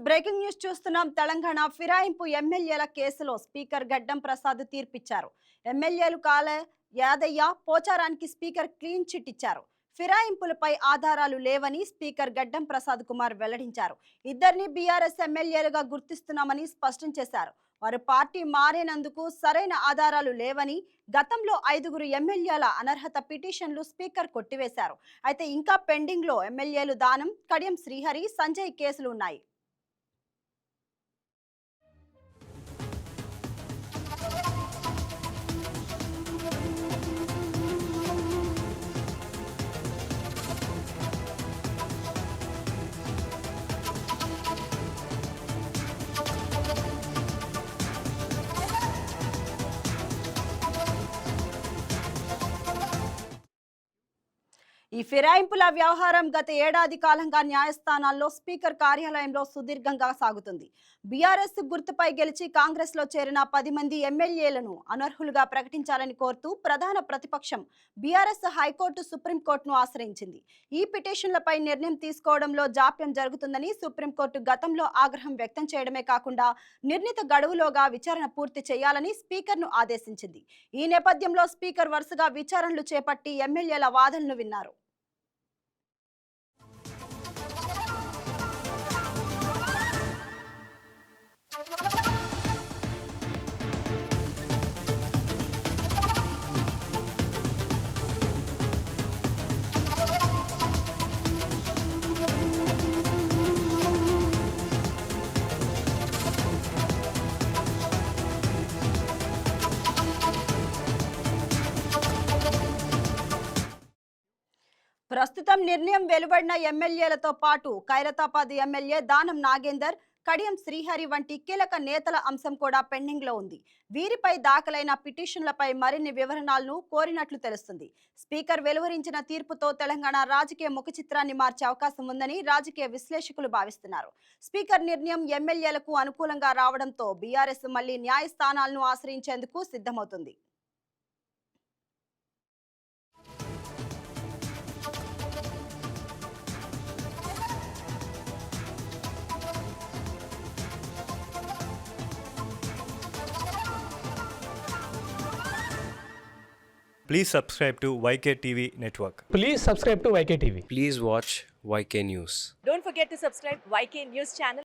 Breaking news చూస్తున్నాం. తెలంగాణ ఫిరాయింపు ఎమ్మెల్యేల కేసులో స్పీకర్ గడ్డం ప్రసాద్ తీర్పిచ్చారు. ఎమ్మెల్యేలు కాల యాదయ్య పోచారానికి స్పీకర్ క్లీన్ చిట్ ఇచ్చారు. ఫిరాయింపులపై ఆధారాలు లేవని స్పీకర్ గడ్డం ప్రసాద్ కుమార్ వెల్లడించారు. ఇద్దరిని బీఆర్ఎస్ ఎమ్మెల్యేలుగా గుర్తిస్తున్నామని స్పష్టం చేశారు. వారు పార్టీ మారేనందుకు సరైన ఆధారాలు లేవని, గతంలో 5గురు ఎమ్మెల్యేల అనర్హత పిటిషన్లు స్పీకర్ కొట్టివేశారు. అయితే ఇంకా పెండింగ్ లో ఎమ్మెల్యేలు దానం, కడియం శ్రీహరి, సంజయ్ కేసులు ఉన్నాయి. ఈ ఫిరాయింపుల వ్యవహారం గత ఏడాది కాలంగా న్యాయస్థానాల్లో స్పీకర్ కార్యాలయంలో సుదీర్ఘంగా సాగుతుంది. బీఆర్ఎస్ గుర్తుపై గెలిచి కాంగ్రెస్ లో చేరిన 10 మంది ఎమ్మెల్యేలను అనర్హులుగా ప్రకటించాలని కోరుతూ ప్రధాన ప్రతిపక్షం బీఆర్ఎస్ హైకోర్టు, సుప్రీంకోర్టును ఆశ్రయించింది. ఈ పిటిషన్లపై నిర్ణయం తీసుకోవడంలో జాప్యం జరుగుతుందని సుప్రీంకోర్టు గతంలో ఆగ్రహం వ్యక్తం చేయడమే కాకుండా నిర్ణీత గడువులోగా విచారణ పూర్తి చేయాలని స్పీకర్ను ఆదేశించింది. ఈ నేపథ్యంలో స్పీకర్ వరుసగా విచారణలు చేపట్టి ఎమ్మెల్యేల వాదనలు విన్నారు. ప్రస్తుతం నిర్ణయం వెలువడిన ఎమ్మెల్యేలతో పాటు ఖైరతాబాద్ ఎమ్మెల్యే దానం నాగేందర్, కడియం శ్రీహరి వంటి కీలక నేతల అంశం కూడా పెండింగ్ లో ఉంది. వీరిపై దాఖలైన పిటిషన్లపై మరిన్ని వివరణలను కోరినట్లు తెలుస్తుంది. స్పీకర్ వెలువరించిన తీర్పుతో తెలంగాణ రాజకీయ ముఖ చిత్రాన్ని మార్చే అవకాశం ఉందని రాజకీయ విశ్లేషకులు భావిస్తున్నారు. స్పీకర్ నిర్ణయం ఎమ్మెల్యేలకు అనుకూలంగా రావడంతో బీఆర్ఎస్ మళ్లీ న్యాయస్థానాలను ఆశ్రయించేందుకు సిద్ధమవుతుంది. Please subscribe to YK TV Network. Please subscribe to YK TV. Please watch YK News. Don't forget to subscribe YK News channel.